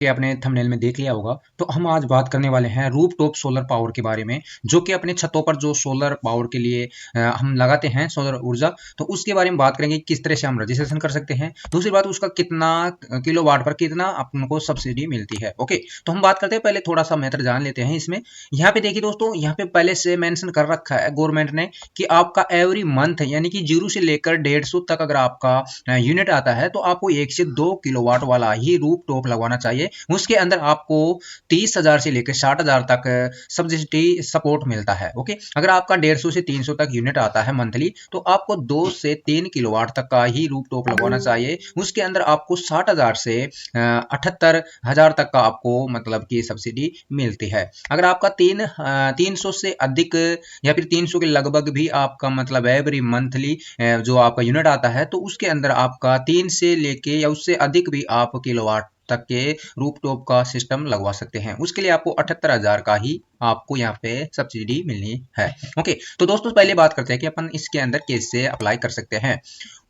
कि आपने थंबनेल में देख लिया होगा। तो हम आज बात करने वाले हैं रूफ टॉप सोलर पावर के बारे में, जो कि अपने छतों पर जो सोलर पावर के लिए हम लगाते हैं सोलर ऊर्जा, तो उसके बारे में बात करेंगे किस तरह से हम रजिस्ट्रेशन कर सकते हैं। दूसरी बात, उसका कितना किलोवाट पर कितना आपको सब्सिडी मिलती है। ओके, तो हम बात करते हैं, पहले थोड़ा सा मैटर जान लेते हैं इसमें। यहाँ पे देखिए दोस्तों, यहाँ पे पहले से मेंशन कर रखा है गवर्नमेंट ने कि आपका एवरी मंथ यानी कि 0 से लेकर 150 तक अगर आपका यूनिट आता है तो आपको 1 से 2 किलोवाट वाला ही रूफ टॉप लगवाना चाहिए। उसके अंदर आपको 30,000 से लेकर 60,000 तक सब्सिडी सपोर्ट मिलता है। ओके, अगर आपका 150 से 300 तक यूनिट आता है मंथली तो आपको 2 से 3 किलोवाट तक का ही रूफ टॉप लगवाना चाहिए। उसके अंदर आपको 60,000 से 78,000 तक का आपको मतलब कि सब्सिडी मिलती है। अगर आपका 300 से अधिक या फिर 300 के लगभग भी आपका मतलब एवरी मंथली जो आपका यूनिट आता है तो उसके अंदर आपका 3 से लेके या उससे अधिक भी आप किलोवाट तक के रूफटॉप का सिस्टम लगवा सकते हैं। उसके लिए आपको 78,000 का ही आपको यहाँ पे सब्सिडी मिलनी है। ओके, तो दोस्तों पहले बात करते हैं कि अपन इसके अंदर कैसे अप्लाई कर सकते हैं।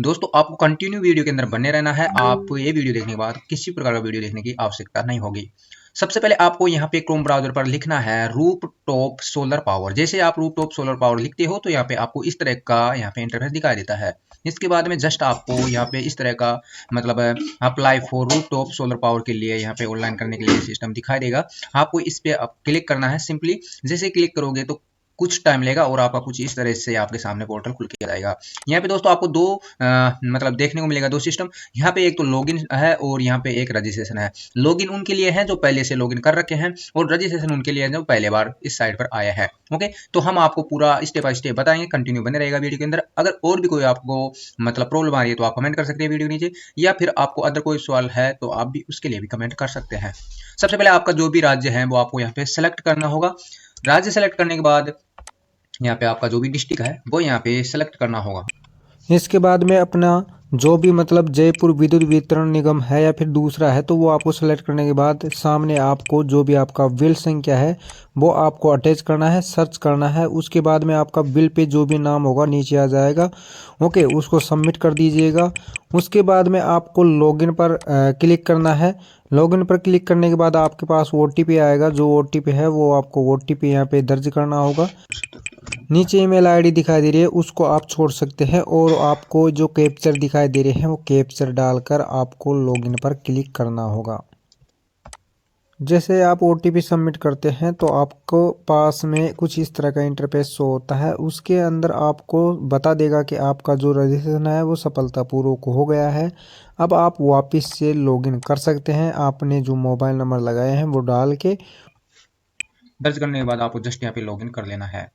दोस्तों आपको कंटिन्यू वीडियो के अंदर बने रहना है। आप ये वीडियो देखने के बाद किसी प्रकार का वीडियो देखने की आवश्यकता नहीं होगी। सबसे पहले आपको यहाँ पे क्रोम ब्राउजर पर लिखना है रूफ टॉप सोलर पावर। जैसे आप रूफ टॉप सोलर पावर लिखते हो तो यहाँ पे आपको इस तरह का यहाँ पे इंटरफेस दिखाई देता है। इसके बाद में जस्ट आपको यहाँ पे इस तरह का मतलब apply for roof top solar power के लिए यहाँ पे ऑनलाइन करने के लिए सिस्टम दिखाई देगा। आपको इस पे क्लिक करना है सिंपली। जैसे क्लिक करोगे तो कुछ टाइम लेगा और आपका कुछ इस तरह से आपके सामने पोर्टल खुल के जाएगा। यहाँ पे दोस्तों आपको दो मतलब देखने को मिलेगा दो सिस्टम। यहाँ पे एक तो लॉगिन है और यहाँ पे एक रजिस्ट्रेशन है। लॉगिन उनके लिए है जो पहले से लॉगिन कर रखे हैं और रजिस्ट्रेशन उनके लिए है जो पहले बार इस साइट पर आया है। ओके, तो हम आपको पूरा स्टेप बाय स्टेप बताएंगे, कंटिन्यू बने रहेगा वीडियो के अंदर। अगर और भी कोई आपको मतलब प्रॉब्लम आ रही है तो आप कमेंट कर सकते हैं वीडियो नीचे, या फिर आपको अदर कोई सवाल है तो आप भी उसके लिए भी कमेंट कर सकते हैं। सबसे पहले आपका जो भी राज्य है वो आपको यहाँ पे सेलेक्ट करना होगा। राज्य सेलेक्ट करने के बाद यहाँ पे आपका जो भी डिस्ट्रिक्ट है वो यहाँ पे सेलेक्ट करना होगा। इसके बाद में अपना जो भी मतलब जयपुर विद्युत वितरण निगम है या फिर दूसरा है तो वो आपको सेलेक्ट करने के बाद सामने आपको जो भी आपका बिल संख्या है वो आपको अटैच करना है, सर्च करना है। उसके बाद में आपका बिल पे जो भी नाम होगा नीचे आ जाएगा। ओके, उसको सबमिट कर दीजिएगा। उसके बाद में आपको लॉगिन पर क्लिक करना है। लॉगिन पर क्लिक करने के बाद आपके पास OTP आएगा। जो OTP है वो आपको OTP यहाँ पे दर्ज करना होगा। नीचे ईमेल आईडी दिखाई दे रही है उसको आप छोड़ सकते हैं और आपको जो कैप्चर दिखाई दे रहे हैं वो कैप्चर डालकर आपको लॉगिन पर क्लिक करना होगा। जैसे आप OTP सबमिट करते हैं तो आपको पास में कुछ इस तरह का इंटरफेस शो होता है। उसके अंदर आपको बता देगा कि आपका जो रजिस्ट्रेशन है वो सफलतापूर्वक हो गया है। अब आप वापस से लॉगिन कर सकते हैं आपने जो मोबाइल नंबर लगाए हैं वो डाल के। दर्ज करने के बाद आपको जस्ट यहाँ पे लॉगिन कर लेना है।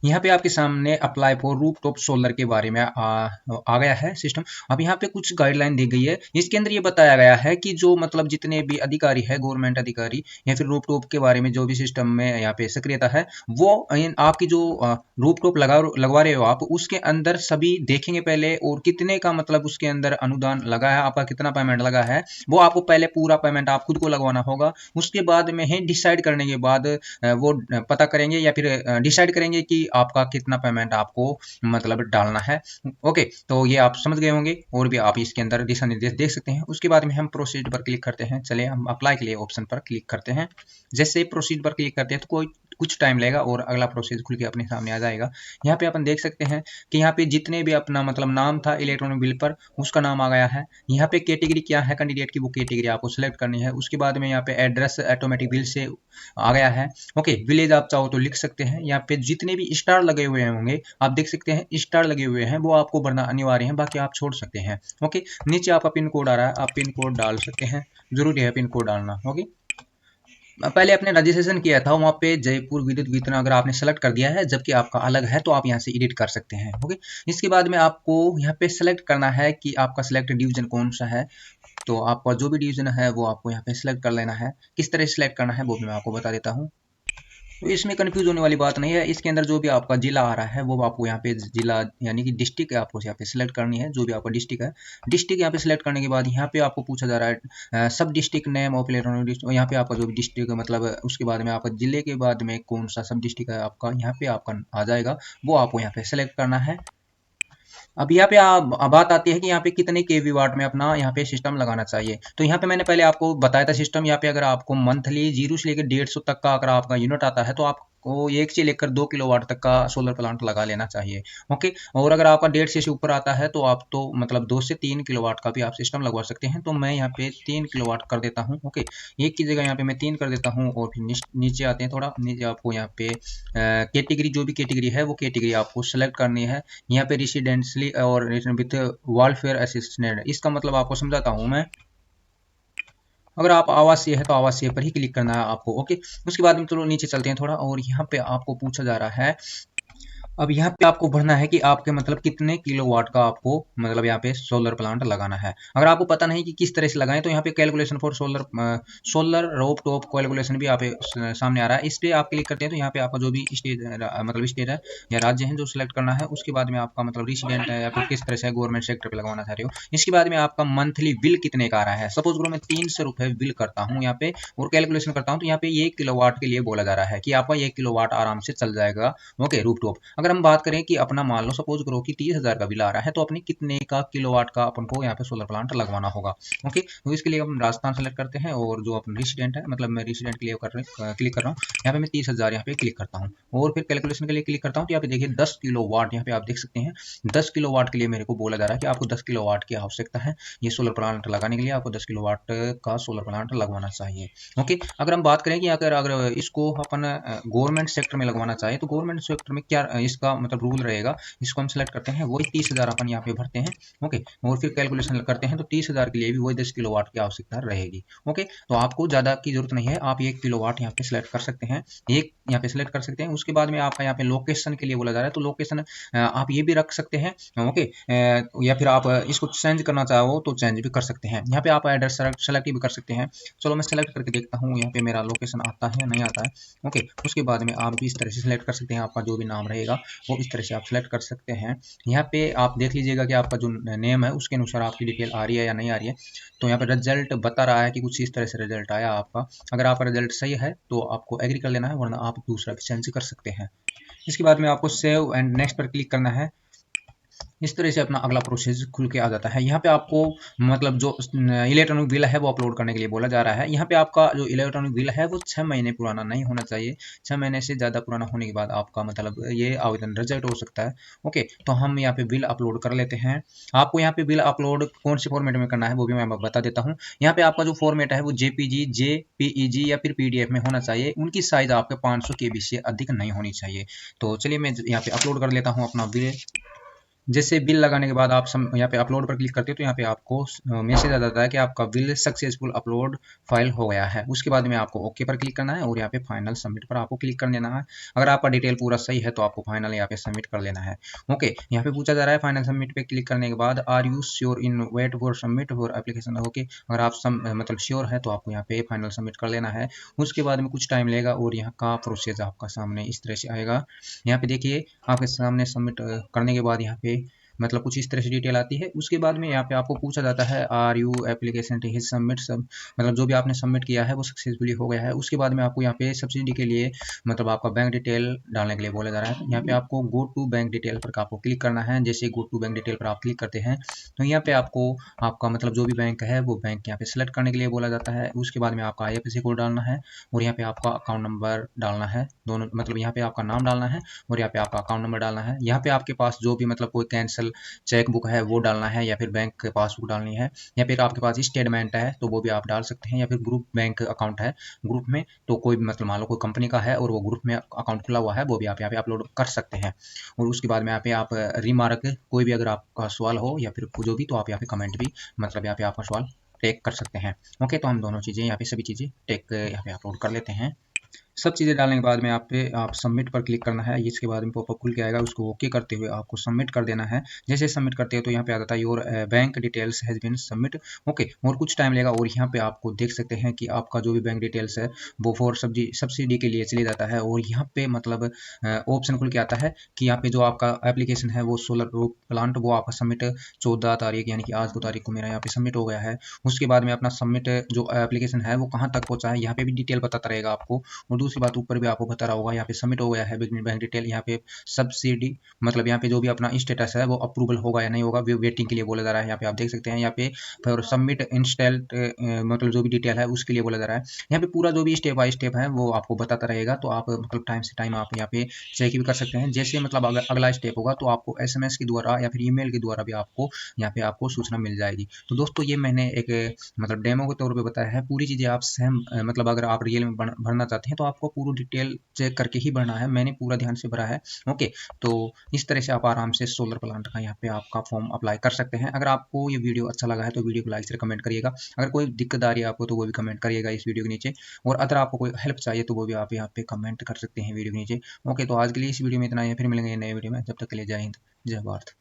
यहाँ पे आपके सामने अप्लाई फॉर रूफटॉप सोलर के बारे में आ गया है सिस्टम। अब यहाँ पे कुछ गाइडलाइन दी गई है। इसके अंदर ये बताया गया है कि जो मतलब जितने भी अधिकारी है गवर्नमेंट अधिकारी या फिर रूफटॉप के बारे में जो भी सिस्टम में यहाँ पे सक्रियता है वो आपकी जो रूफटॉप लगवा रहे हो आप उसके अंदर सभी देखेंगे पहले, और कितने का मतलब उसके अंदर अनुदान लगा है, आपका कितना पेमेंट लगा है वो आपको पहले पूरा पेमेंट आप खुद को लगवाना होगा। उसके बाद में ही डिसाइड करने के बाद वो पता करेंगे या फिर डिसाइड करेंगे कि आपका कितना पेमेंट आपको मतलब डालना है। ओके, तो ये आप समझ गए होंगे और भी आप इसके अंदर दिशा निर्देश देख सकते हैं। उसके बाद में हम प्रोसीड पर क्लिक करते हैं। चलिए हम अप्लाई के लिए ऑप्शन पर क्लिक करते हैं। जैसे प्रोसीड पर क्लिक करते हैं तो कोई कुछ टाइम लेगा और अगला प्रोसेस खुल के अपने सामने आ जाएगा। यहाँ पे अपन देख सकते हैं कि यहाँ पे जितने भी अपना मतलब नाम था इलेक्ट्रॉनिक बिल पर उसका नाम आ गया है। यहाँ पे कैटेगरी क्या है कैंडिडेट की वो कैटेगरी आपको सिलेक्ट करनी है। उसके बाद में यहाँ पे एड्रेस ऑटोमेटिक बिल से आ गया है। ओके, विलेज आप चाहो तो लिख सकते हैं। यहाँ पे जितने भी स्टार लगे हुए होंगे आप देख सकते हैं स्टार लगे हुए हैं वो आपको भरना अनिवार्य है, बाकी आप छोड़ सकते हैं। ओके, नीचे आपका पिन कोड आ रहा है, आप पिन कोड डाल सकते हैं, जरूरी है पिन कोड डालना। ओके, पहले आपने रजिस्ट्रेशन किया था वहाँ पे जयपुर विद्युत वितरण अगर आपने सेलेक्ट कर दिया है, जबकि आपका अलग है तो आप यहाँ से एडिट कर सकते हैं। ओके, इसके बाद में आपको यहाँ पे सेलेक्ट करना है कि आपका सिलेक्ट डिवीजन कौन सा है। तो आपका जो भी डिवीजन है वो आपको यहाँ पे सिलेक्ट कर लेना है। किस तरह सिलेक्ट करना है वो भी मैं आपको बता देता हूँ। तो इसमें कंफ्यूज होने वाली बात नहीं है। इसके अंदर जो भी आपका जिला आ रहा है वो आपको यहाँ पे जिला यानी कि डिस्ट्रिक्ट आपको यहाँ पे सिलेक्ट करनी है। जो भी आपका डिस्ट्रिक्ट है, डिस्ट्रिक्ट यहाँ पे सिलेक्ट करने के बाद यहाँ पे आपको पूछा जा रहा है सब district name of electronic district. यहाँ पे आपका जो भी डिस्ट्रिक्ट मतलब उसके बाद में आपका जिले के बाद में कौन सा सब डिस्ट्रिक्ट है आपका यहाँ पे आपका आ जाएगा, वो आपको यहाँ पे सिलेक्ट करना है। अब यहाँ पे बात आती है कि यहाँ पे कितने केवी वाट में अपना यहाँ पे सिस्टम लगाना चाहिए। तो यहाँ पे मैंने पहले आपको बताया था सिस्टम। यहाँ पे अगर आपको मंथली 0 से लेकर 150 तक का अगर आपका यूनिट आता है तो आपको 1 से लेकर 2 किलोवाट तक का सोलर प्लांट लगा लेना चाहिए। ओके, और अगर आपका 150 से ऊपर आता है तो आप तो मतलब 2 से 3 किलोवाट का भी आप सिस्टम लगवा सकते हैं। तो मैं यहाँ पे 3 किलोवाट कर देता हूँ। ओके, एक की जगह यहाँ पे मैं 3 कर देता हूँ। और फिर नीचे आते हैं, थोड़ा नीचे आपको यहाँ पे कैटेगरी, जो भी कैटेगरी है वो कैटेगरी आपको सेलेक्ट करनी है। यहाँ पे रेसिडेंशियली और विथ वेलफेयर असिस्टेंट, इसका मतलब आपको समझाता हूँ मैं। अगर आप आवासीय है तो आवासीय पर ही क्लिक करना है आपको। ओके, उसके बाद में चलो नीचे चलते हैं थोड़ा, और यहाँ पे आपको पूछा जा रहा है, अब यहाँ पे आपको भरना है कि आपके मतलब कितने किलोवाट का आपको मतलब यहाँ पे सोलर प्लांट लगाना है। अगर आपको पता नहीं कि किस तरह से लगाएं तो यहाँ पे calculation for solar rope top calculation भी यहाँ पे सामने आ रहा है। इस पे आप क्लिक करते हैं तो यहाँ पे आपका जो भी स्टेट मतलब स्टेट है या राज्य है जो सिलेक्ट करना है। उसके बाद में आपका मतलब रेसिडेंट है या फिर किस तरह से गवर्नमेंट सेक्टर पे लगवाना चाह रहे हो। इसके बाद में आपका मंथली बिल कितने का आ रहा है। सपोज करो मैं 300 रुपये बिल करता हूँ यहाँ पे और कैलकुलेशन करता हूँ तो यहाँ पे 1 किलोवाट के लिए बोला जा रहा है कि आपका 1 किलोवाट आराम से चल जाएगा। Okay, roof top. अगर हम बात करें कि अपना मान लो सपोज करो कि 30,000 का बिल आ रहा है तो अपने कितने का किलोवाट का अपन को यहाँ पे सोलर प्लांट लगवाना होगा। ओके, तो इसके लिए हम राजस्थान सेलेक्ट करते हैं और जो अपन रेसिडेंट है, मतलब मैं रेसिडेंट के लिए क्लिक कर रहा हूँ। यहाँ पे मैं 30,000 यहाँ पे क्लिक करता हूँ और फिर कैलकुलेशन के लिए क्लिक करता हूँ। तो यहाँ पे देखिए 10 किलोवाट, यहाँ पे आप देख सकते हैं 10 किलोवाट के लिए मेरे को बोला जा रहा है कि आपको 10 किलोवाट की आवश्यकता है। ये सोलर प्लांट लगाने के लिए आपको 10 किलोवाट का सोलर प्लांट लगवाना चाहिए। ओके, अगर हम बात करें कि अगर अगर इसको अपन गवर्नमेंट सेक्टर में लगवाना चाहे तो गवर्नमेंट सेक्टर में क्या इसका मतलब रूल रहेगा, इसको हम सेलेक्ट करते हैं। वही 30,000 अपन यहाँ पे भरते हैं। ओके, और फिर कैलकुलेशन करते हैं तो 30,000 के लिए भी वही 10 किलोवाट की आवश्यकता रहेगी। ओके, तो आपको ज़्यादा की जरूरत नहीं है, आप 1 किलोवाट यहाँ पे सिलेक्ट कर सकते हैं, एक यहाँ पे सिलेक्ट कर सकते हैं। उसके बाद में आपका यहाँ पे लोकेशन के लिए बोला जा रहा है तो लोकेशन आप ये भी रख सकते हैं। ओके, या फिर आप इसको चेंज करना चाहो तो चेंज भी कर सकते हैं। यहाँ पे आप एड्रेस सेलेक्ट भी कर सकते हैं। चलो मैं सेलेक्ट करके देखता हूँ यहाँ पे मेरा लोकेशन आता है या नहीं आता है। ओके, उसके बाद में आप भी इस तरह से सिलेक्ट कर सकते हैं, आपका जो भी नाम रहेगा वो इस तरह से आप सेलेक्ट कर सकते हैं। यहाँ पे आप देख लीजिएगा कि आपका जो नेम है उसके अनुसार आपकी डिटेल आ रही है या नहीं आ रही है। तो यहाँ पे रिजल्ट बता रहा है कि कुछ इस तरह से रिजल्ट आया आपका। अगर आपका रिजल्ट सही है तो आपको एग्री कर लेना है, वरना आप दूसरा भी चेंज कर सकते हैं। इसके बाद में आपको सेव एंड नेक्स्ट पर क्लिक करना है। इस तरह से अपना अगला प्रोसेस खुल के आ जाता है। यहाँ पे आपको मतलब जो इलेक्ट्रॉनिक बिल है वो अपलोड करने के लिए बोला जा रहा है। यहाँ पे आपका जो इलेक्ट्रॉनिक बिल है वो 6 महीने पुराना नहीं होना चाहिए। 6 महीने से ज़्यादा पुराना होने के बाद आपका मतलब ये आवेदन रिजेक्ट हो सकता है। ओके, तो हम यहाँ पे बिल अपलोड कर लेते हैं। आपको यहाँ पे बिल अपलोड कौन से फॉर्मेट में करना है वो भी मैं बता देता हूँ। यहाँ पे आपका जो फॉर्मेट है वो जेपीजी, जेपीईजी या फिर पीडीएफ में होना चाहिए। उनकी साइज आपके 500 केबी से अधिक नहीं होनी चाहिए। तो चलिए मैं यहाँ पे अपलोड कर लेता हूँ अपना बिल। जैसे बिल लगाने के बाद आप यहाँ पे अपलोड पर क्लिक करते हो तो यहाँ पे आपको मैसेज आ जाता है कि आपका बिल सक्सेसफुल अपलोड फाइल हो गया है। उसके बाद में आपको ओके पर क्लिक करना है और यहाँ पे फाइनल सबमिट पर आपको क्लिक कर देना है। अगर आपका डिटेल पूरा सही है तो आपको फाइनल यहाँ पे सबमिट कर लेना है। ओके, यहाँ पे पूछा जा रहा है फाइनल सबमिट पे क्लिक करने के बाद are you sure in wait for submit for application. Okay, अगर आप मतलब श्योर है तो आपको यहाँ पे फाइनल सबमिट कर लेना है। उसके बाद में कुछ टाइम लेगा और यहाँ का प्रोसेस आपका सामने इस तरह से आएगा। यहाँ पे देखिए आपके सामने सबमिट करने के बाद यहाँ पे मतलब कुछ इस तरह से डिटेल आती है। उसके बाद में यहाँ पे आपको पूछा जाता है आर यू एप्लीकेशन सबमिट सब, मतलब जो भी आपने सबमिट किया है वो सक्सेसफुली हो गया है। उसके बाद में आपको यहाँ पे सब्सिडी के लिए मतलब आपका बैंक डिटेल डालने के लिए बोला जा रहा है। यहाँ पे आपको गो टू बैंक डिटेल पर आपको क्लिक करना है। जैसे गो टू बैंक डिटेल पर आप क्लिक करते हैं तो यहाँ पे आपको आपका मतलब जो भी बैंक है वो बैंक यहाँ पे सेलेक्ट करने के लिए बोला जाता है। उसके बाद में आपका IFSC कोड डालना है और यहाँ पे आपका अकाउंट नंबर डालना है। दोनों मतलब यहाँ पे आपका नाम डालना है और यहाँ पे आपका अकाउंट नंबर डालना है। यहाँ पे आपके पास जो भी मतलब कोई कैंसिल चेक बुक है वो डालना है या फिर बैंक पासबुक डालनी है, या फिर आपके पास स्टेटमेंट है तो वो भी आप डाल सकते हैं, या फिर ग्रुप बैंक अकाउंट है ग्रुप में तो कोई मतलब मान लो कोई कंपनी का है और वो ग्रुप में अकाउंट खुला हुआ है वो भी आप यहाँ पे अपलोड कर सकते हैं। और उसके बाद में यहाँ पे आप रिमार्क कोई भी अगर आपका सवाल हो या फिर जो भी तो आप यहाँ पे कमेंट भी मतलब यहाँ पे आपका सवाल टेक कर सकते हैं। ओके, तो हम दोनों चीज़ें यहाँ पे सभी चीज़ें टेक यहाँ पे अपलोड कर लेते हैं। सब चीज़ें डालने के बाद में आप सबमिट पर क्लिक करना है। इसके बाद में पॉपअप खुल के आएगा, उसको ओके करते हुए आपको सबमिट कर देना है। जैसे सबमिट करते हो तो यहाँ पे आ जाता है your bank details has been submit. Okay, और कुछ टाइम लेगा और यहाँ पे आपको देख सकते हैं कि आपका जो भी बैंक डिटेल्स है वो फॉर सब्सिडी के लिए चले जाता है। और यहाँ पे मतलब ऑप्शन खुल के आता है कि यहाँ पे जो आपका एप्लीकेशन है वो सोलर प्लांट वो आपका सबमिट 14 तारीख यानी कि आज को तारीख को मेरा यहाँ पे सबमिट हो गया है। उसके बाद में अपना सबमिट जो एप्लीकेशन है वो कहाँ तक पहुँचा है यहाँ पे भी डिटेल बताता रहेगा आपको। और दूसरी बात ऊपर भी आपको बता रहा होगा, यहाँ पे सबमिट हो गया है बैंक डिटेल, यहाँ पे सब्सिडी मतलब यहाँ पे जो भी अपना स्टेटस है वो अप्रूवल होगा या नहीं होगा, वेटिंग के लिए बोला जा रहा है। यहाँ पे आप देख सकते हैं, यहाँ पे फिर सबमिट इंस्टेंट मतलब जो भी डिटेल है उसके लिए बोला जा रहा है। यहाँ पे पूरा जो भी स्टेप बाय स्टेप है वो आपको बताता रहेगा, तो आप मतलब टाइम से टाइम आप यहाँ पे चेक भी कर सकते हैं। जैसे मतलब अगर अगला स्टेप होगा तो आपको एसएमएस के द्वारा या फिर ईमेल के द्वारा भी आपको यहाँ पे आपको सूचना मिल जाएगी। तो दोस्तों ये मैंने एक मतलब डेमो के तौर पे बताया है, पूरी चीज़ें आप सेम मतलब अगर आप रियल में भरना चाहते हैं तो आपको पूरी डिटेल चेक करके ही भरना है। मैंने पूरा ध्यान से भरा है। ओके, तो इस तरह से आप आराम से सोलर प्लांट का यहाँ पे आपका फॉर्म अप्लाई कर सकते हैं। अगर आपको ये वीडियो अच्छा लगा है तो वीडियो को लाइक से कमेंट करिएगा। अगर कोई दिक्कत आ रही है आपको तो वो भी कमेंट करिएगा इस वीडियो के नीचे, और अगर आपको कोई हेल्प चाहिए तो वो भी आप यहाँ पे कमेंट कर सकते हैं वीडियो के नीचे। ओके, तो आज के लिए इस वीडियो में इतना ही है, फिर मिलेंगे नए वीडियो में। जब तक के लिए जय हिंद, जय भारत।